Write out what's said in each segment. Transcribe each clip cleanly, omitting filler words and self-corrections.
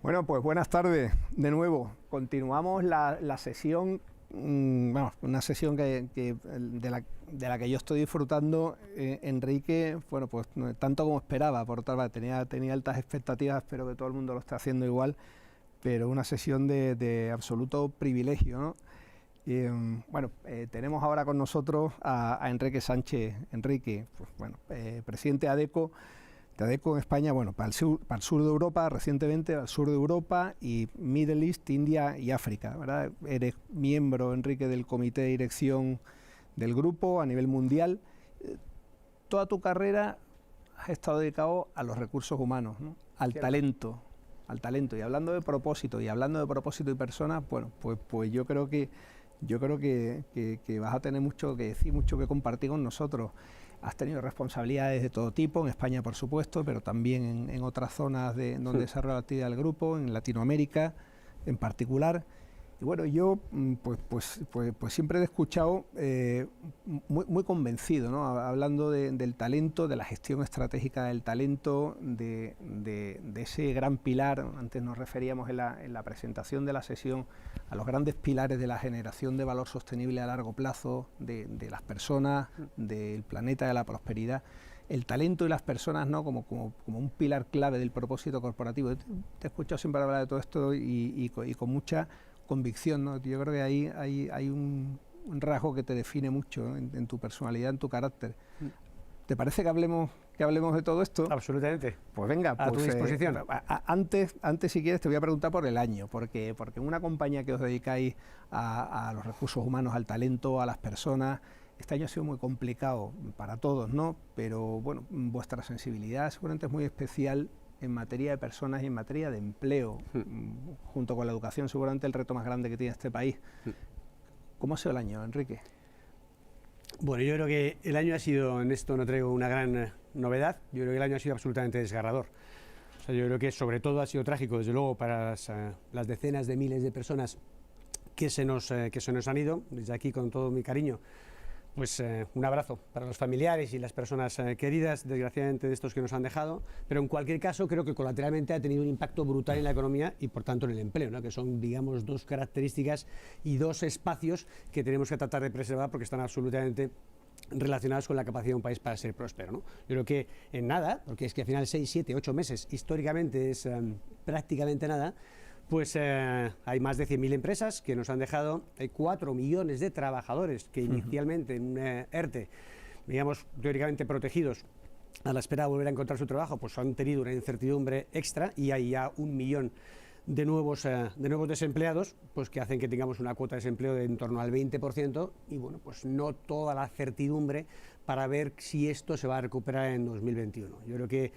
Bueno, pues buenas tardes de nuevo. Continuamos la sesión, bueno, una sesión de la que yo estoy disfrutando, Enrique, bueno, pues tanto como esperaba, por otra parte, tenía altas expectativas, espero que todo el mundo lo esté haciendo igual, pero una sesión de absoluto privilegio, ¿no? Bueno, tenemos ahora con nosotros a Enrique Sánchez. Enrique, pues, bueno, presidente de ADECO en España, bueno, para el sur de Europa, recientemente al sur de Europa y Middle East, India y África, ¿verdad? Eres miembro, Enrique, del comité de dirección del grupo a nivel mundial. Toda tu carrera has estado dedicado a los recursos humanos, ¿no? Al talento. Y hablando de propósito y personas, bueno, pues yo creo que vas a tener mucho que decir, mucho que compartir con nosotros. Has tenido responsabilidades de todo tipo, en España por supuesto, pero también en otras zonas donde desarrolla la actividad del grupo, en Latinoamérica en particular. Y bueno, yo pues siempre he escuchado muy convencido, ¿no? Hablando del talento, de la gestión estratégica del talento, de ese gran pilar. Antes nos referíamos en la presentación de la sesión a los grandes pilares de la generación de valor sostenible a largo plazo, de las personas, del planeta, de la prosperidad. El talento y las personas, ¿no? como un pilar clave del propósito corporativo. Te he escuchado siempre hablar de todo esto y con mucha convicción, ¿no? Yo creo que hay un rasgo que te define mucho, ¿no? en tu personalidad, en tu carácter. ¿Te parece que hablemos de todo esto? Absolutamente. Pues venga, a tu disposición. Antes, si quieres, te voy a preguntar por el año, porque en una compañía que os dedicáis a los recursos humanos, al talento, a las personas, este año ha sido muy complicado para todos, ¿no? Pero bueno, vuestra sensibilidad seguramente es muy especial en materia de personas y en materia de empleo, junto con la educación, seguramente el reto más grande que tiene este país. ¿Cómo ha sido el año, Enrique? Bueno, yo creo que el año ha sido, en esto no traigo una gran novedad, yo creo que el año ha sido absolutamente desgarrador. O sea, yo creo que sobre todo ha sido trágico, desde luego, para las decenas de miles de personas que se nos han ido. Desde aquí, con todo mi cariño, pues un abrazo para los familiares y las personas queridas, desgraciadamente, de estos que nos han dejado, pero en cualquier caso creo que colateralmente ha tenido un impacto brutal en la economía y por tanto en el empleo, ¿no? Que son, digamos, dos características y dos espacios que tenemos que tratar de preservar porque están absolutamente relacionados con la capacidad de un país para ser próspero, ¿no? Yo creo que en nada, porque es que al final 6, 7, 8 meses históricamente es prácticamente nada. Pues hay más de 100.000 empresas que nos han dejado, hay 4 millones de trabajadores que inicialmente en un ERTE, digamos, teóricamente protegidos, a la espera de volver a encontrar su trabajo, pues han tenido una incertidumbre extra y hay ya 1 millón de nuevos desempleados, pues que hacen que tengamos una cuota de desempleo de en torno al 20% y bueno, pues no toda la certidumbre para ver si esto se va a recuperar en 2021. Yo creo que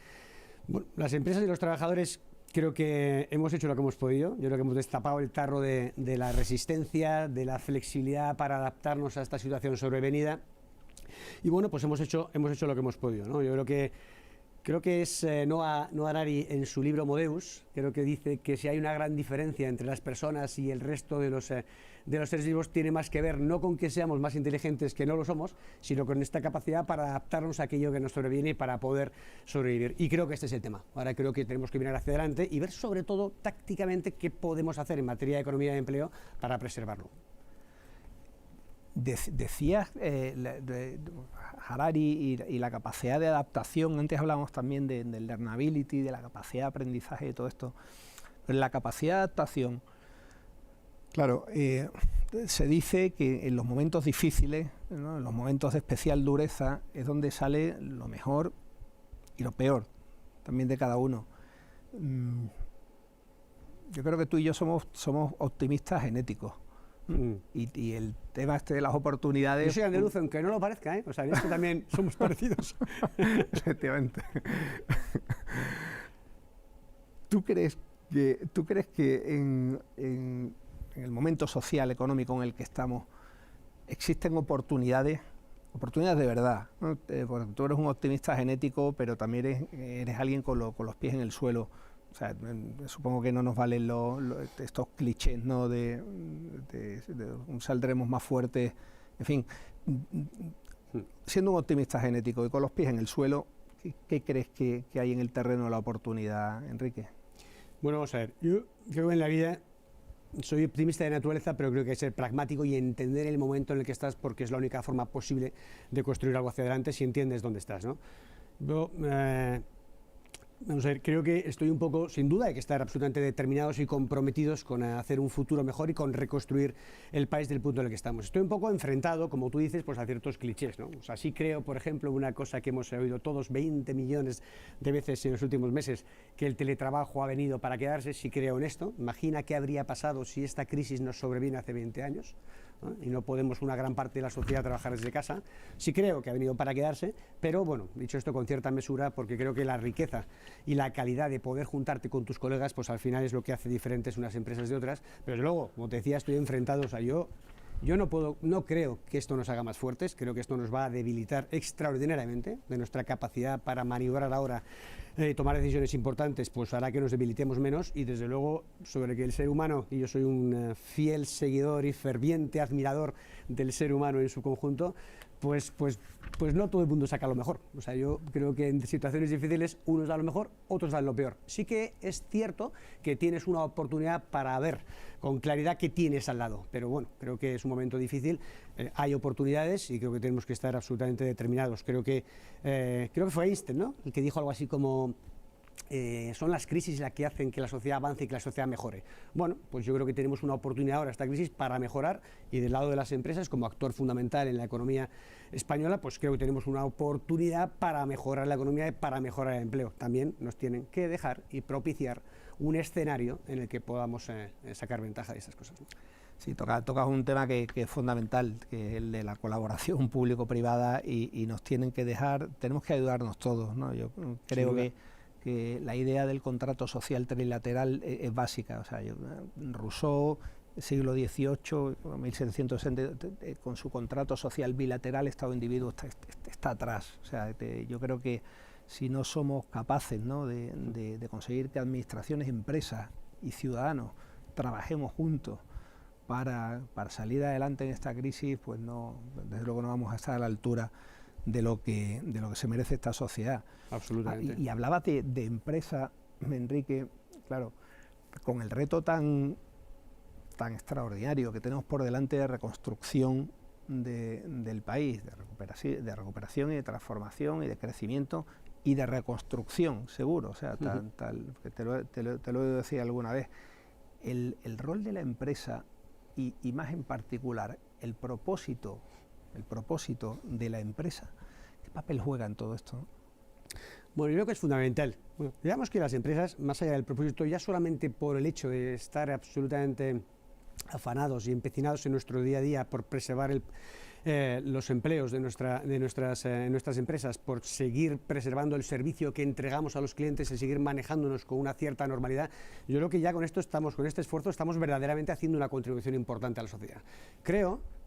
bueno, las empresas y los trabajadores creo que hemos hecho lo que hemos podido. Yo creo que hemos destapado el tarro de la resistencia, de la flexibilidad para adaptarnos a esta situación sobrevenida. Y bueno, pues hemos hecho lo que hemos podido, ¿no? Yo creo que es Noah Harari en su libro Modeus, creo que dice que si hay una gran diferencia entre las personas y el resto de los seres vivos, tiene más que ver no con que seamos más inteligentes, que no lo somos, sino con esta capacidad para adaptarnos a aquello que nos sobreviene y para poder sobrevivir. Y creo que este es el tema. Ahora creo que tenemos que mirar hacia adelante y ver sobre todo tácticamente qué podemos hacer en materia de economía y empleo para preservarlo. Decías Harari y la capacidad de adaptación. Antes hablábamos también del learnability, de la capacidad de aprendizaje y todo esto. Pero la capacidad de adaptación, claro, se dice que en los momentos difíciles, ¿no? En los momentos de especial dureza, es donde sale lo mejor y lo peor también de cada uno. Yo creo que tú y yo somos optimistas genéticos. Y el tema de las oportunidades... Yo soy andaluz, aunque no lo parezca, ¿eh? O sea, en esto también somos parecidos. Efectivamente. ¿Tú crees que en el momento social, económico en el que estamos, existen oportunidades de verdad, ¿no? Porque tú eres un optimista genético, pero también eres alguien con los pies en el suelo. O sea, supongo que no nos valen estos clichés, ¿no? de saldremos más fuertes. En fin, siendo un optimista genético y con los pies en el suelo, ¿qué crees que hay en el terreno de la oportunidad, Enrique? Bueno, vamos a ver, yo creo que en la vida soy optimista de naturaleza, pero creo que hay que ser pragmático y entender el momento en el que estás, porque es la única forma posible de construir algo hacia adelante si entiendes dónde estás, ¿no? Yo, vamos a ver, creo que estoy un poco, sin duda, hay que estar absolutamente determinados y comprometidos con hacer un futuro mejor y con reconstruir el país del punto en el que estamos. Estoy un poco enfrentado, como tú dices, pues a ciertos clichés, ¿no? O sea, sí creo, por ejemplo, una cosa que hemos oído todos 20 millones de veces en los últimos meses, que el teletrabajo ha venido para quedarse. Sí creo en esto. Imagina qué habría pasado si esta crisis nos sobreviene hace 20 años, ¿no? Y no podemos una gran parte de la sociedad trabajar desde casa. Sí creo que ha venido para quedarse, pero bueno, dicho esto con cierta mesura, porque creo que la riqueza y la calidad de poder juntarte con tus colegas, pues al final es lo que hace diferentes unas empresas de otras. Pero luego, como te decía, estoy enfrentado, o sea, yo no creo que esto nos haga más fuertes, creo que esto nos va a debilitar extraordinariamente de nuestra capacidad para maniobrar ahora, tomar decisiones importantes, pues hará que nos debilitemos menos. Y desde luego, sobre que el ser humano, y yo soy un fiel seguidor y ferviente admirador del ser humano en su conjunto, pues no todo el mundo saca lo mejor. O sea, yo creo que en situaciones difíciles unos dan lo mejor, otros dan lo peor. Sí que es cierto que tienes una oportunidad para ver con claridad qué tienes al lado, pero bueno, creo que es un momento difícil, hay oportunidades y creo que tenemos que estar absolutamente determinados. Creo que fue Einstein, ¿no?, el que dijo algo así como son las crisis las que hacen que la sociedad avance y que la sociedad mejore. Bueno, pues yo creo que tenemos una oportunidad ahora, esta crisis, para mejorar, y del lado de las empresas, como actor fundamental en la economía española, pues creo que tenemos una oportunidad para mejorar la economía y para mejorar el empleo. También nos tienen que dejar y propiciar un escenario en el que podamos sacar ventaja de esas cosas, ¿no? Sí, tocas un tema que es fundamental, que es el de la colaboración público-privada, y nos tienen que dejar, tenemos que ayudarnos todos, ¿no? Yo creo que la idea del contrato social trilateral es básica. O sea, Rousseau, siglo XVIII, 1760, con su contrato social bilateral, Estado individuo está atrás. O sea, yo creo que si no somos capaces, ¿no?, de conseguir que administraciones, empresas y ciudadanos trabajemos juntos para salir adelante en esta crisis, pues no, desde luego no vamos a estar a la altura de lo que se merece esta sociedad. Absolutamente. Y hablabas de empresa, Enrique, claro, con el reto tan extraordinario que tenemos por delante de reconstrucción del país, de recuperación y de transformación y de crecimiento y de reconstrucción, seguro. O sea, que te lo he decía alguna vez, el rol de la empresa y más en particular el propósito de la empresa, ¿qué papel juega en todo esto? Bueno, yo creo que es fundamental. Bueno, digamos que las empresas, más allá del propósito, ya solamente por el hecho de estar absolutamente afanados y empecinados en nuestro día a día por preservar los empleos de nuestras empresas, por seguir preservando el servicio que entregamos a los clientes y seguir manejándonos con una cierta normalidad, yo creo que ya con este esfuerzo estamos verdaderamente haciendo una contribución importante a la sociedad.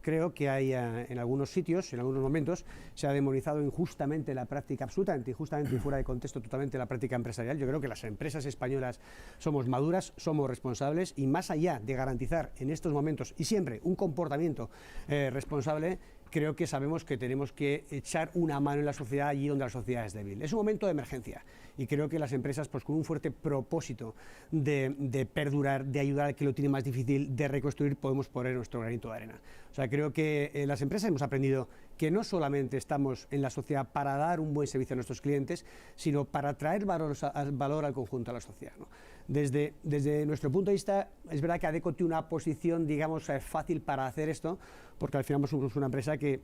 Creo que hay en algunos sitios, en algunos momentos, se ha demonizado injustamente la práctica, absolutamente injustamente y fuera de contexto totalmente, la práctica empresarial. Yo creo que las empresas españolas somos maduras, somos responsables, y más allá de garantizar en estos momentos y siempre un comportamiento responsable, creo que sabemos que tenemos que echar una mano en la sociedad allí donde la sociedad es débil. Es un momento de emergencia y creo que las empresas, pues con un fuerte propósito de perdurar, de ayudar al que lo tiene más difícil, de reconstruir, podemos poner nuestro granito de arena. O sea, creo que las empresas hemos aprendido que no solamente estamos en la sociedad para dar un buen servicio a nuestros clientes, sino para traer valor al conjunto de la sociedad, ¿no? Desde nuestro punto de vista, es verdad que Adecco tiene una posición, digamos, fácil para hacer esto, porque al final somos una empresa que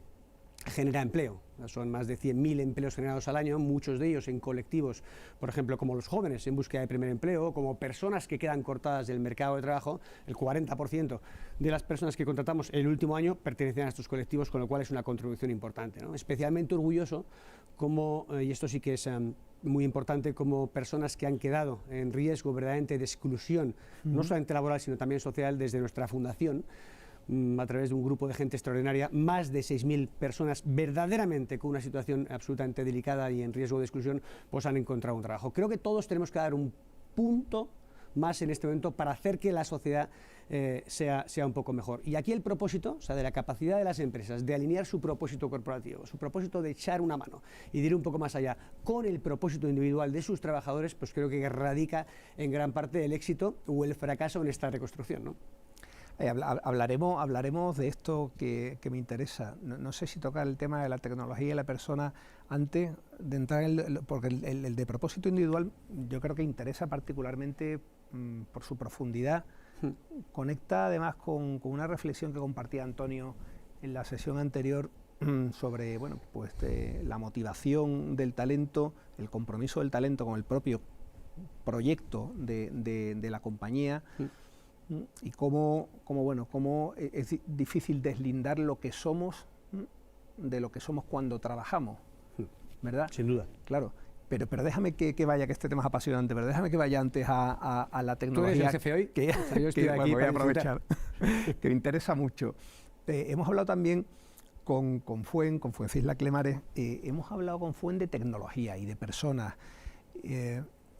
genera empleo. Son más de 100.000 empleos generados al año, muchos de ellos en colectivos, por ejemplo, como los jóvenes en búsqueda de primer empleo, como personas que quedan cortadas del mercado de trabajo. El 40% de las personas que contratamos el último año pertenecen a estos colectivos, con lo cual es una contribución importante, ¿no? Especialmente orgulloso, y esto sí que es muy importante, como personas que han quedado en riesgo verdaderamente de exclusión, no solamente laboral, sino también social, desde nuestra fundación, a través de un grupo de gente extraordinaria, más de 6.000 personas verdaderamente con una situación absolutamente delicada y en riesgo de exclusión, pues han encontrado un trabajo. Creo que todos tenemos que dar un punto más en este momento para hacer que la sociedad sea un poco mejor. Y aquí el propósito, o sea, de la capacidad de las empresas de alinear su propósito corporativo, su propósito de echar una mano y de ir un poco más allá con el propósito individual de sus trabajadores, pues creo que radica en gran parte el éxito o el fracaso en esta reconstrucción, ¿no? Hablaremos de esto que me interesa. No sé si tocar el tema de la tecnología y la persona antes de entrar porque el de propósito individual yo creo que interesa particularmente por su profundidad. Conecta además con una reflexión que compartía Antonio en la sesión anterior sobre la motivación del talento, el compromiso del talento con el propio proyecto de la compañía. Y cómo es difícil deslindar lo que somos de lo que somos cuando trabajamos, ¿verdad? Sin duda. Claro, pero déjame que vaya, que este tema es apasionante, pero déjame que vaya antes a la tecnología. ¿Tú eres el jefe hoy? Yo estoy aquí voy a aprovechar, que me interesa mucho. Hemos hablado también con Fuencisla Clemares, hemos hablado con Fuen de tecnología y de personas.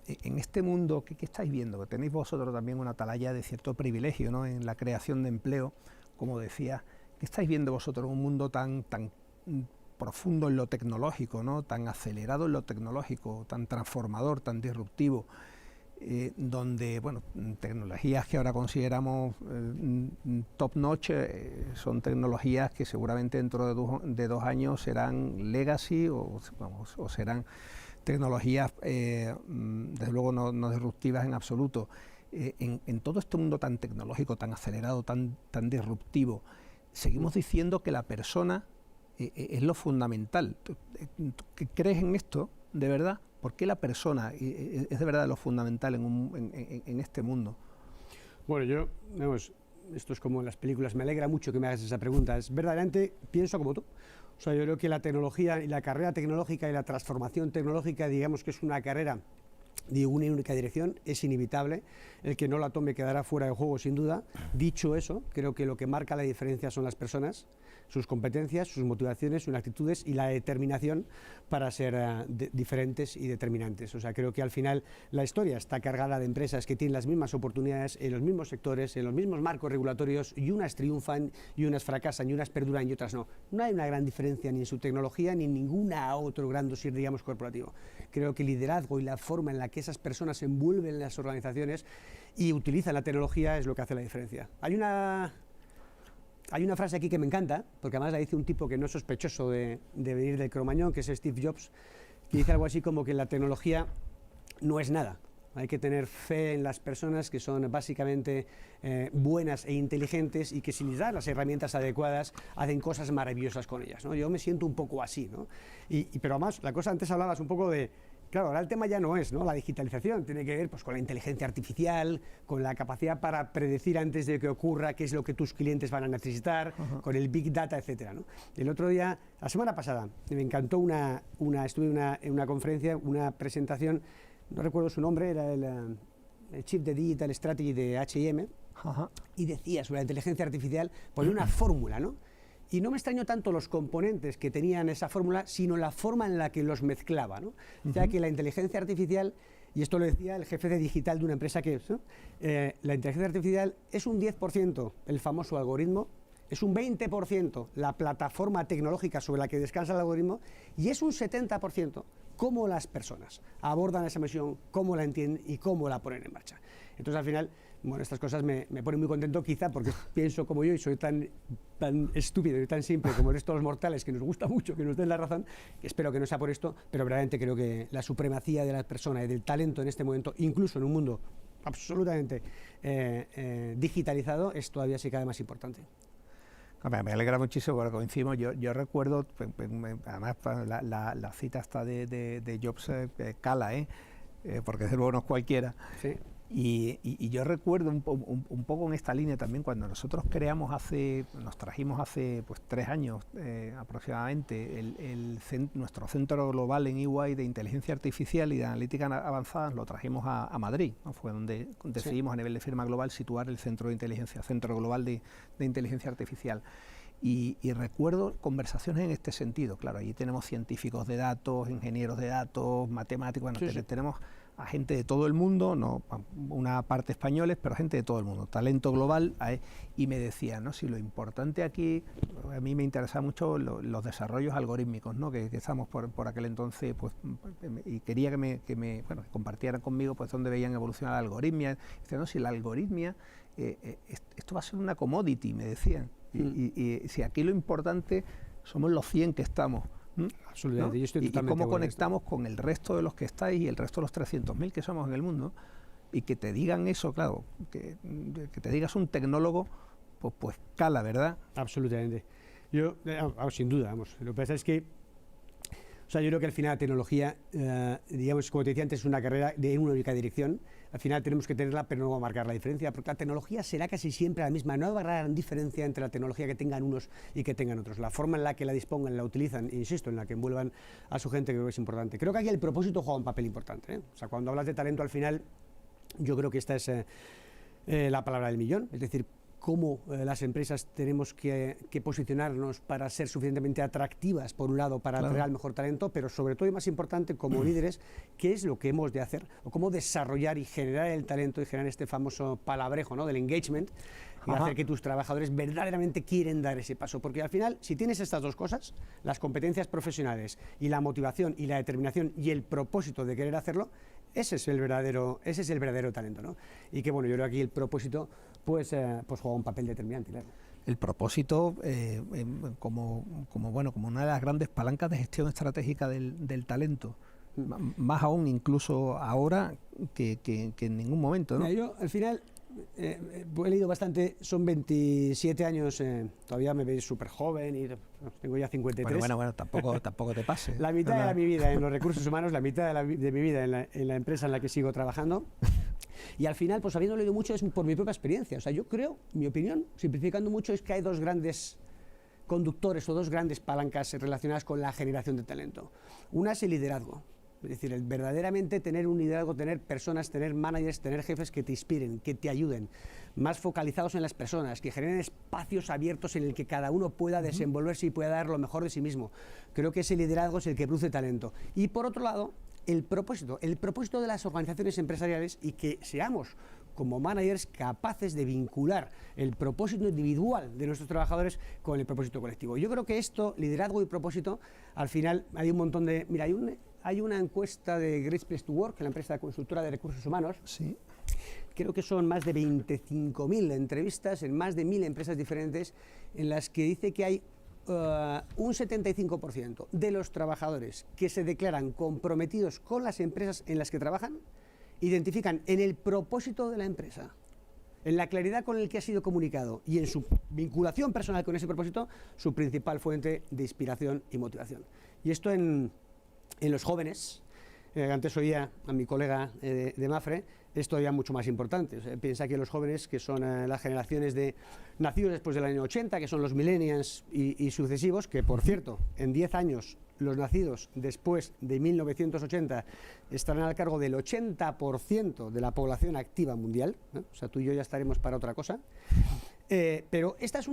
En este mundo, ¿qué estáis viendo? Que tenéis vosotros también una atalaya de cierto privilegio, ¿no?, en la creación de empleo, como decía. ¿Qué estáis viendo vosotros en un mundo tan profundo en lo tecnológico, ¿no?, tan acelerado en lo tecnológico, tan transformador, tan disruptivo, donde, tecnologías que ahora consideramos top notch, son tecnologías que seguramente dentro de 2 años serán legacy o serán tecnologías, desde luego no disruptivas en absoluto. En todo este mundo tan tecnológico, tan acelerado, tan disruptivo, seguimos diciendo que la persona es lo fundamental. ¿Qué crees en esto de verdad? ¿Por qué la persona es de verdad lo fundamental en este mundo? Bueno, esto es como en las películas, me alegra mucho que me hagas esa pregunta. Verdaderamente pienso como tú. O sea, yo creo que la tecnología y la carrera tecnológica y la transformación tecnológica, digamos que es una carrera de una única dirección, es inevitable. El que no la tome quedará fuera de juego, sin duda. Dicho eso, creo que lo que marca la diferencia son las personas, sus competencias, sus motivaciones, sus actitudes y la determinación para ser diferentes y determinantes. O sea, creo que al final la historia está cargada de empresas que tienen las mismas oportunidades en los mismos sectores, en los mismos marcos regulatorios, y unas triunfan y unas fracasan y unas perduran y otras no. No hay una gran diferencia ni en su tecnología ni en ninguna otro gran dossier, digamos, corporativo. Creo que el liderazgo y la forma en la que esas personas se envuelven en las organizaciones y utilizan la tecnología es lo que hace la diferencia. Hay una frase aquí que me encanta, porque además la dice un tipo que no es sospechoso de venir del Cromañón, que es Steve Jobs, que dice algo así como que la tecnología no es nada. Hay que tener fe en las personas que son básicamente buenas e inteligentes y que si les dan las herramientas adecuadas hacen cosas maravillosas con ellas, ¿no? Yo me siento un poco así, ¿no? Pero además, la cosa antes hablabas un poco de... Claro, ahora el tema ya no es, ¿no?, la digitalización, tiene que ver pues con la inteligencia artificial, con la capacidad para predecir antes de que ocurra qué es lo que tus clientes van a necesitar, con el Big Data, etcétera, ¿no? El otro día, la semana pasada, me encantó estuve en una conferencia, una presentación, no recuerdo su nombre, era el Chief de Digital Strategy de H&M, y decía sobre la inteligencia artificial, ponía una fórmula, ¿no? Y no me extrañó tanto los componentes que tenían esa fórmula, sino la forma en la que los mezclaba, ¿no? Ya que la inteligencia artificial, y esto lo decía el jefe de digital de una empresa que es, ¿no?, la inteligencia artificial es un 10% el famoso algoritmo, es un 20% la plataforma tecnológica sobre la que descansa el algoritmo, y es un 70% cómo las personas abordan esa misión, cómo la entienden y cómo la ponen en marcha. Entonces, al final, bueno, estas cosas me ponen muy contento, quizá porque pienso como yo y soy tan estúpido y tan simple como el resto de los mortales, que nos gusta mucho que nos den la razón. Espero que no sea por esto, pero verdaderamente creo que la supremacía de la persona y del talento en este momento, incluso en un mundo absolutamente digitalizado, es todavía sí cada vez más importante. Me alegra muchísimo porque coincidimos. Yo recuerdo, además la cita está de Jobs, cala, porque desde luego no es cualquiera. Sí. Y yo recuerdo un poco en esta línea también cuando nosotros nos trajimos hace 3 años aproximadamente nuestro centro global en EY de inteligencia artificial y de analítica avanzada, lo trajimos a Madrid, ¿no? Fue donde decidimos a nivel de firma global situar el centro global de inteligencia artificial. Y recuerdo conversaciones en este sentido. Claro, allí tenemos científicos de datos, ingenieros de datos, matemáticos, tenemos a gente de todo el mundo, no una parte españoles, pero gente de todo el mundo, talento global, y me decía, ¿no? Si lo importante aquí, a mí me interesaba mucho los desarrollos algorítmicos, ¿no? Que estamos por aquel entonces, pues, y quería que compartieran conmigo pues dónde veían evolucionar la algoritmia. Decía, no, si la algoritmia, esto va a ser una commodity, me decían, y si aquí lo importante somos los 100 que estamos. Absolutamente, ¿no? Yo estoy y totalmente cómo conectamos con el resto de los que estáis y el resto de los 300.000 que somos en el mundo, y que te digan eso, claro, que te digas un tecnólogo, pues cala, ¿verdad? Absolutamente. Yo, sin duda, vamos. Lo que pasa es que, o sea, yo creo que al final la tecnología, digamos, como te decía antes, es una carrera de una única dirección. Al final tenemos que tenerla, pero no va a marcar la diferencia, porque la tecnología será casi siempre la misma. No habrá gran diferencia entre la tecnología que tengan unos y que tengan otros. La forma en la que la dispongan, la utilizan, insisto, en la que envuelvan a su gente, creo que es importante. Creo que aquí el propósito juega un papel importante, ¿eh? O sea, cuando hablas de talento, al final, yo creo que esta es la palabra del millón. Es decir, cómo las empresas tenemos que posicionarnos para ser suficientemente atractivas, por un lado, para atraer al mejor talento, pero sobre todo y más importante, como líderes, qué es lo que hemos de hacer, o cómo desarrollar y generar el talento y generar este famoso palabrejo, ¿no?, del engagement, y hacer que tus trabajadores verdaderamente quieren dar ese paso. Porque al final, si tienes estas dos cosas, las competencias profesionales y la motivación y la determinación y el propósito de querer hacerlo, ese es el verdadero talento, ¿no? Y que, bueno, yo creo que aquí el propósito pues juega un papel determinante, claro. El propósito como una de las grandes palancas de gestión estratégica del talento, más aún incluso ahora que en ningún momento, ¿no? Mira, yo al final he leído bastante, son 27 años, todavía me veis súper joven y tengo ya 53. Bueno, tampoco te pases. La mitad de mi vida en los recursos humanos, la mitad de mi vida en la empresa en la que sigo trabajando. Y al final, pues habiendo leído mucho, es por mi propia experiencia. O sea, yo creo, mi opinión, simplificando mucho, es que hay dos grandes conductores o dos grandes palancas relacionadas con la generación de talento. Una es el liderazgo. Es decir, el verdaderamente tener un liderazgo, tener personas, tener managers, tener jefes que te inspiren, que te ayuden, más focalizados en las personas, que generen espacios abiertos en el que cada uno pueda desenvolverse y pueda dar lo mejor de sí mismo. Creo que ese liderazgo es el que produce talento. Y por otro lado, el propósito de las organizaciones empresariales, y que seamos como managers capaces de vincular el propósito individual de nuestros trabajadores con el propósito colectivo. Yo creo que esto, liderazgo y propósito, al final hay un montón de... Mira, hay una encuesta de Great Place to Work, la empresa consultora de recursos humanos. Sí. Creo que son más de 25.000 entrevistas en más de 1.000 empresas diferentes, en las que dice que hay un 75% de los trabajadores que se declaran comprometidos con las empresas en las que trabajan, identifican en el propósito de la empresa, en la claridad con el que ha sido comunicado y en su vinculación personal con ese propósito, su principal fuente de inspiración y motivación. Y esto en los jóvenes, antes oía a mi colega de Mapfre, es todavía mucho más importante. O sea, piensa que los jóvenes, que son las generaciones nacidos después del año 80, que son los millennials y sucesivos, que por cierto, en 10 años, los nacidos después de 1980 estarán al cargo del 80% de la población activa mundial, ¿no? O sea, tú y yo ya estaremos para otra cosa. Pero esta es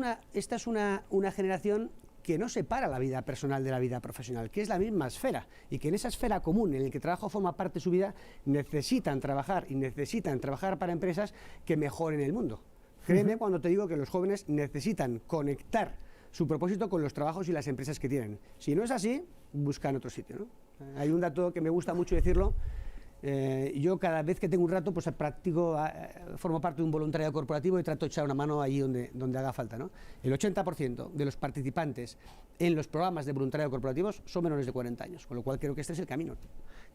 una generación que no separa la vida personal de la vida profesional, que es la misma esfera, y que en esa esfera común en la que el trabajo forma parte de su vida, necesitan trabajar para empresas que mejoren el mundo. Créeme cuando te digo que los jóvenes necesitan conectar su propósito con los trabajos y las empresas que tienen. Si no es así, buscan otro sitio, ¿no? Hay un dato que me gusta mucho decirlo. Yo cada vez que tengo un rato, pues practico, formo parte de un voluntariado corporativo y trato de echar una mano allí donde haga falta, ¿no? El 80% de los participantes en los programas de voluntariado corporativos son menores de 40 años, con lo cual creo que este es el camino.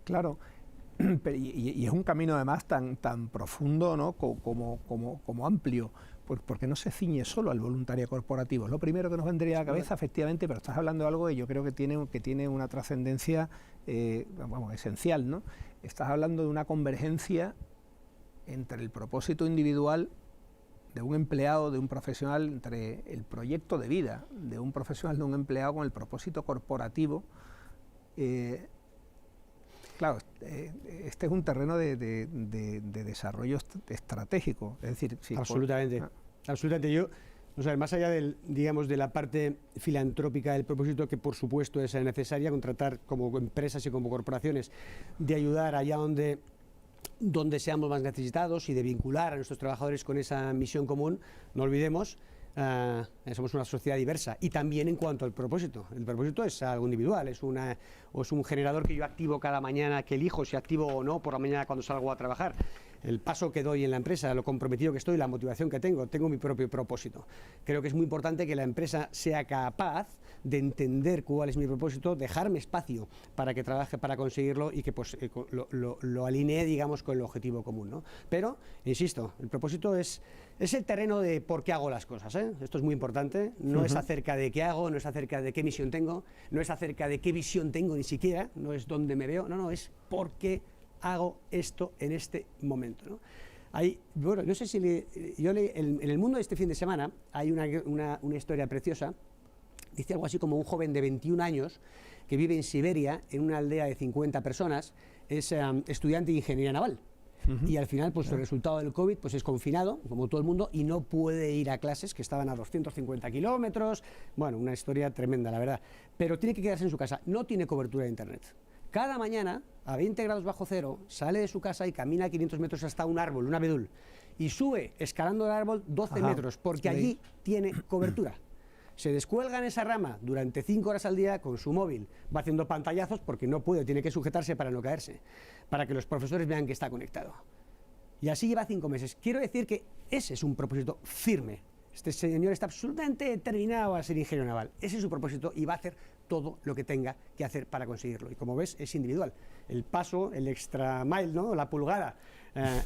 Claro, y es un camino además tan profundo, ¿no?, como amplio, porque no se ciñe solo al voluntariado corporativo. Es lo primero que nos vendría a la cabeza, efectivamente, pero estás hablando de algo que yo creo que tiene una trascendencia esencial, ¿no? Estás hablando de una convergencia entre el propósito individual de un empleado, de un profesional, entre el proyecto de vida de un profesional, de un empleado, con el propósito corporativo. Claro, este es un terreno de desarrollo estratégico, es decir... Sí, absolutamente, absolutamente. Yo, o sea, más allá digamos, de la parte filantrópica del propósito, que por supuesto es necesaria, contratar como empresas y como corporaciones, de ayudar allá donde donde seamos más necesitados y de vincular a nuestros trabajadores con esa misión común, no olvidemos, somos una sociedad diversa. Y también en cuanto al propósito. El propósito es algo individual, es un generador que yo activo cada mañana, que elijo si activo o no por la mañana cuando salgo a trabajar. El paso que doy en la empresa, lo comprometido que estoy, la motivación que tengo mi propio propósito. Creo que es muy importante que la empresa sea capaz de entender cuál es mi propósito, dejarme espacio para que trabaje para conseguirlo y que pues, lo alinee, digamos, con el objetivo común, ¿no? Pero, insisto, el propósito es el terreno de por qué hago las cosas, ¿eh? Esto es muy importante, no es acerca de qué hago, no es acerca de qué misión tengo, no es acerca de qué visión tengo ni siquiera, no es dónde me veo, no, es por qué hago esto en este momento, ¿no? Bueno, no sé si en el mundo de este fin de semana hay una historia preciosa. Dice algo así como un joven de 21 años que vive en Siberia, en una aldea de 50 personas, es estudiante de ingeniería naval. Y al final, pues el resultado del COVID pues es confinado, como todo el mundo, y no puede ir a clases, que estaban a 250 kilómetros. Bueno, una historia tremenda, la verdad. Pero tiene que quedarse en su casa. No tiene cobertura de internet. Cada mañana, a 20 grados bajo cero, sale de su casa y camina 500 metros hasta un árbol, un abedul, y sube escalando el árbol 12 metros, porque allí tiene cobertura. Se descuelga en esa rama durante 5 horas al día con su móvil, va haciendo pantallazos porque no puede, tiene que sujetarse para no caerse, para que los profesores vean que está conectado. Y así lleva 5 meses. Quiero decir que ese es un propósito firme. Este señor está absolutamente determinado a ser ingeniero naval. Ese es su propósito y va a hacer todo lo que tenga que hacer para conseguirlo. Y como ves, es individual. El paso, el extra mile, ¿no? La pulgada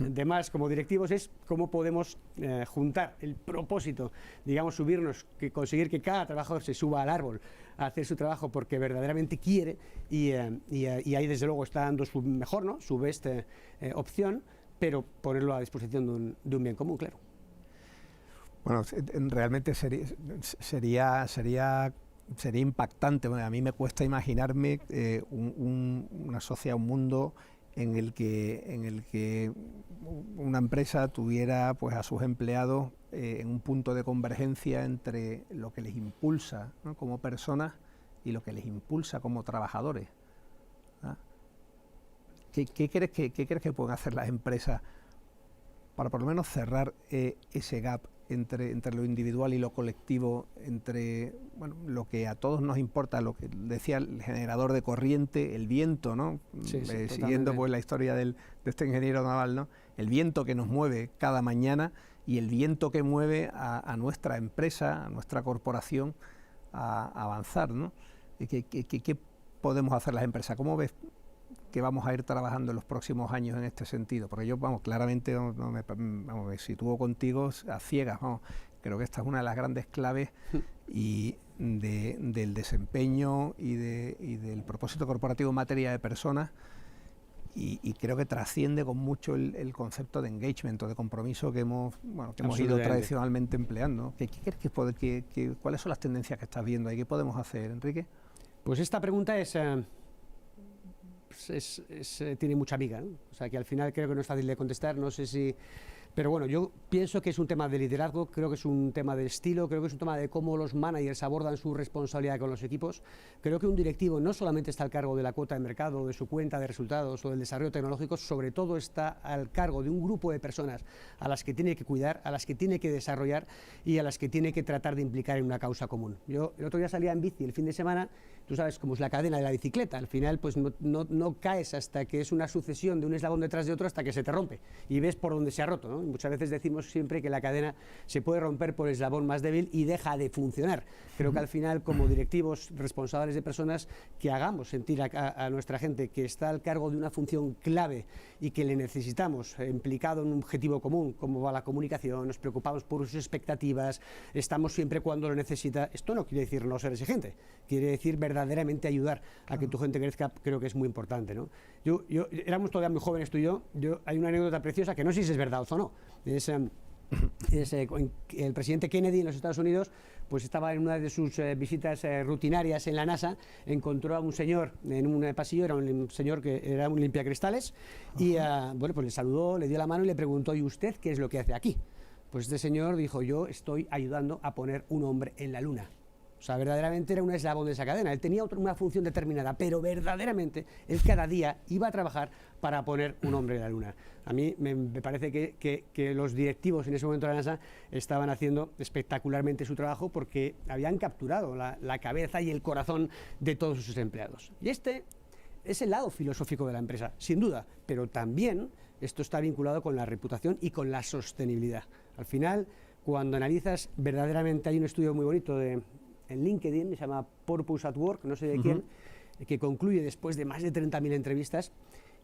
de más como directivos es cómo podemos juntar el propósito, digamos, subirnos, conseguir que cada trabajador se suba al árbol a hacer su trabajo porque verdaderamente quiere y ahí desde luego está dando su mejor, ¿no? Su best opción, pero ponerlo a disposición de un bien común, claro. Bueno, realmente sería impactante. Bueno, a mí me cuesta imaginarme una sociedad, un mundo en el que una empresa tuviera pues a sus empleados en un punto de convergencia entre lo que les impulsa, ¿no?, como personas y lo que les impulsa como trabajadores, ¿no? ¿Qué crees que pueden hacer las empresas para por lo menos cerrar ese gap entre lo individual y lo colectivo, entre lo que a todos nos importa, lo que decía el generador de corriente, el viento, ¿no? Siguiendo pues la historia de este ingeniero naval, ¿no? El viento que nos mueve cada mañana y el viento que mueve a nuestra empresa, a nuestra corporación a avanzar, ¿no? ¿Qué podemos hacer las empresas? ¿Cómo ves que vamos a ir trabajando en los próximos años en este sentido? Porque yo, claramente me sitúo contigo a ciegas, creo que esta es una de las grandes claves del desempeño y del propósito corporativo en materia de personas, y creo que trasciende con mucho el concepto de engagement o de compromiso que hemos ido tradicionalmente empleando. ¿Cuáles son las tendencias que estás viendo ahí? ¿Qué podemos hacer, Enrique? Pues esta pregunta tiene mucha miga, ¿no? O sea, que al final creo que no es fácil de contestar, no sé si... Pero bueno, yo pienso que es un tema de liderazgo, creo que es un tema de estilo, creo que es un tema de cómo los managers abordan su responsabilidad con los equipos. Creo que un directivo no solamente está al cargo de la cuota de mercado, de su cuenta de resultados o del desarrollo tecnológico, sobre todo está al cargo de un grupo de personas a las que tiene que cuidar, a las que tiene que desarrollar y a las que tiene que tratar de implicar en una causa común. Yo el otro día salía en bici el fin de semana, tú sabes cómo es la cadena de la bicicleta, al final pues no caes hasta que es una sucesión de un eslabón detrás de otro hasta que se te rompe y ves por dónde se ha roto, ¿no? Muchas veces decimos siempre que la cadena se puede romper por el eslabón más débil y deja de funcionar. Creo que al final, como directivos responsables de personas, que hagamos sentir a nuestra gente que está al cargo de una función clave y que le necesitamos implicado en un objetivo común, como va la comunicación, nos preocupamos por sus expectativas, estamos siempre cuando lo necesita. Esto no quiere decir no ser exigente, quiere decir verdaderamente ayudar a que tu gente crezca. Creo que es muy importante, ¿no? Éramos todavía muy jóvenes tú y yo. Hay una anécdota preciosa que no sé si es verdad o no. El presidente Kennedy en los Estados Unidos pues estaba en una de sus visitas rutinarias en la NASA, encontró a un señor en un pasillo, era un señor que era un limpiacristales, y pues le saludó, le dio la mano y le preguntó: ¿y usted qué es lo que hace aquí? Pues este señor dijo: yo estoy ayudando a poner un hombre en la luna. O sea, verdaderamente era un eslabón de esa cadena. Él tenía una función determinada, pero verdaderamente él cada día iba a trabajar para poner un hombre en la luna. A mí me parece que los directivos en ese momento de la NASA estaban haciendo espectacularmente su trabajo porque habían capturado la cabeza y el corazón de todos sus empleados. Y este es el lado filosófico de la empresa, sin duda, pero también esto está vinculado con la reputación y con la sostenibilidad. Al final, cuando analizas verdaderamente, hay un estudio muy bonito en LinkedIn, se llama Purpose at Work, no sé de quién, que concluye después de más de 30.000 entrevistas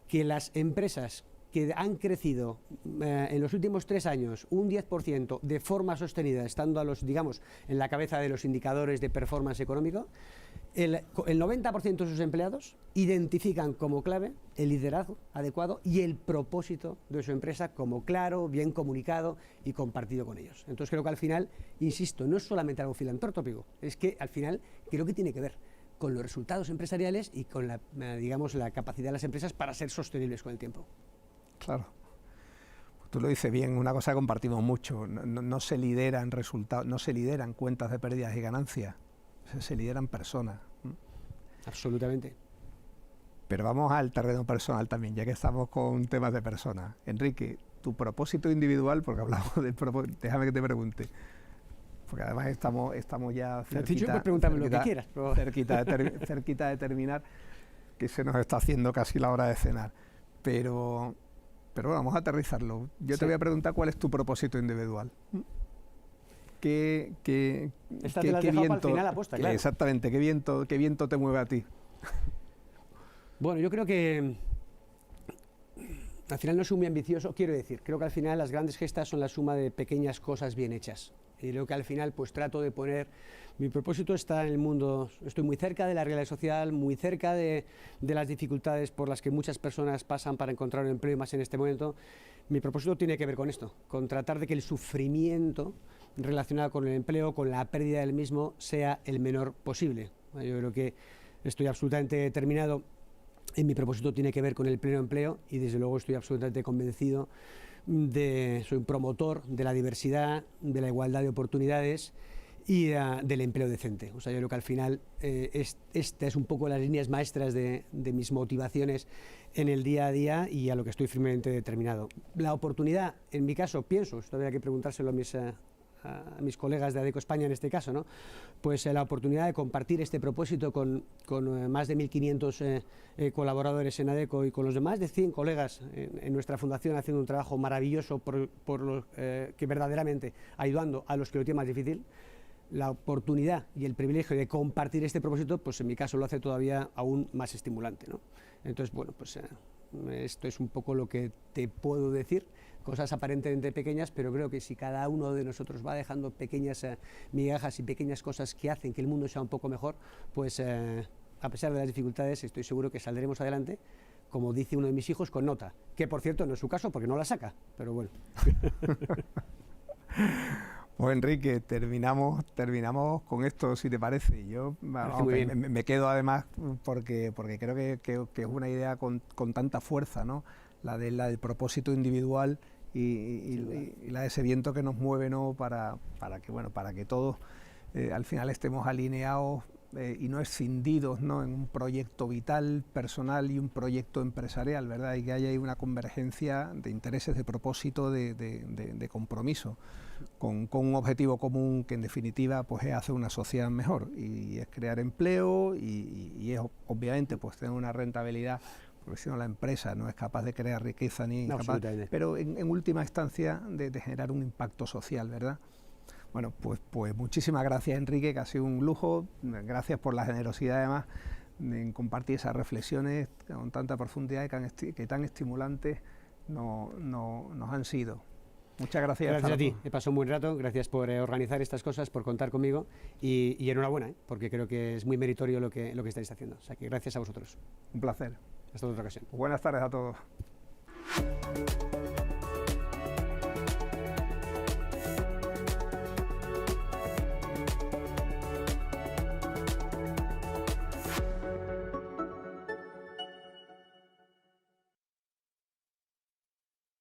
que las empresas que han crecido en los últimos 3 años un 10% de forma sostenida, estando digamos, en la cabeza de los indicadores de performance económico, el 90% de sus empleados identifican como clave el liderazgo adecuado y el propósito de su empresa como claro, bien comunicado y compartido con ellos. Entonces creo que al final, insisto, no es solamente algo filantrópico, es que al final creo que tiene que ver con los resultados empresariales y con digamos, la capacidad de las empresas para ser sostenibles con el tiempo. Claro. Tú lo dices bien, una cosa que compartimos mucho, no se lideran resultados, no se lideran cuentas de pérdidas y ganancias, se lideran personas. Absolutamente. Pero vamos al terreno personal también, ya que estamos con temas de personas. Enrique, tu propósito individual, porque hablamos del propósito, déjame que te pregunte, porque además estamos ya cerquita, lo que quieras, pero... cerquita de terminar, que se nos está haciendo casi la hora de cenar. Pero vamos a aterrizarlo. Yo te voy a preguntar cuál es tu propósito individual. ¿Qué viento, final aposta, claro. Exactamente, ¿qué viento te mueve a ti? Bueno, yo creo que al final no soy muy ambicioso, quiero decir, creo que al final las grandes gestas son la suma de pequeñas cosas bien hechas. Y creo que al final pues trato de poner, mi propósito está en el mundo, estoy muy cerca de la realidad social, muy cerca de las dificultades por las que muchas personas pasan para encontrar un empleo, más en este momento. Mi propósito tiene que ver con esto, con tratar de que el sufrimiento relacionado con el empleo, con la pérdida del mismo, sea el menor posible. Yo creo que estoy absolutamente determinado en mi propósito, tiene que ver con el pleno empleo y desde luego estoy absolutamente convencido soy un promotor de la diversidad, de la igualdad de oportunidades y del empleo decente. O sea, yo creo que al final esta es un poco las líneas maestras de mis motivaciones en el día a día y a lo que estoy firmemente determinado. La oportunidad, en mi caso, pienso, esto habría que preguntárselo a mis colegas de ADECO España en este caso, ¿no? Pues la oportunidad de compartir este propósito con más de 1.500 colaboradores en ADECO y con los demás de 100 colegas en nuestra fundación haciendo un trabajo maravilloso que verdaderamente ayudando a los que lo tienen más difícil. La oportunidad y el privilegio de compartir este propósito, pues en mi caso lo hace todavía aún más estimulante, ¿no? Entonces, bueno, pues esto es un poco lo que te puedo decir, cosas aparentemente pequeñas, pero creo que si cada uno de nosotros va dejando pequeñas migajas y pequeñas cosas que hacen que el mundo sea un poco mejor, pues a pesar de las dificultades estoy seguro que saldremos adelante, como dice uno de mis hijos, con nota, que por cierto no es su caso porque no la saca, pero bueno. Pues Enrique, terminamos con esto, si te parece. Yo me quedo además porque creo que es una idea con tanta fuerza, ¿no? La del propósito individual y la de ese viento que nos mueve, ¿no? para que todos al final estemos alineados y no escindidos, ¿no? En un proyecto vital, personal y un proyecto empresarial, ¿verdad? Y que haya ahí una convergencia de intereses, de propósito, de compromiso, con un objetivo común que en definitiva pues es hacer una sociedad mejor y es crear empleo y es obviamente pues tener una rentabilidad, porque si no la empresa no es capaz de crear riqueza ni capaz, pero en última instancia de generar un impacto social, ¿verdad? Bueno, pues muchísimas gracias, Enrique, que ha sido un lujo. Gracias por la generosidad además en compartir esas reflexiones con tanta profundidad y que tan estimulantes nos han sido. Muchas gracias. Gracias a ti, he pasado un buen rato, gracias por organizar estas cosas, por contar conmigo y enhorabuena, porque creo que es muy meritorio lo que estáis haciendo. O sea que gracias a vosotros. Un placer. Hasta otra ocasión. Buenas tardes a todos.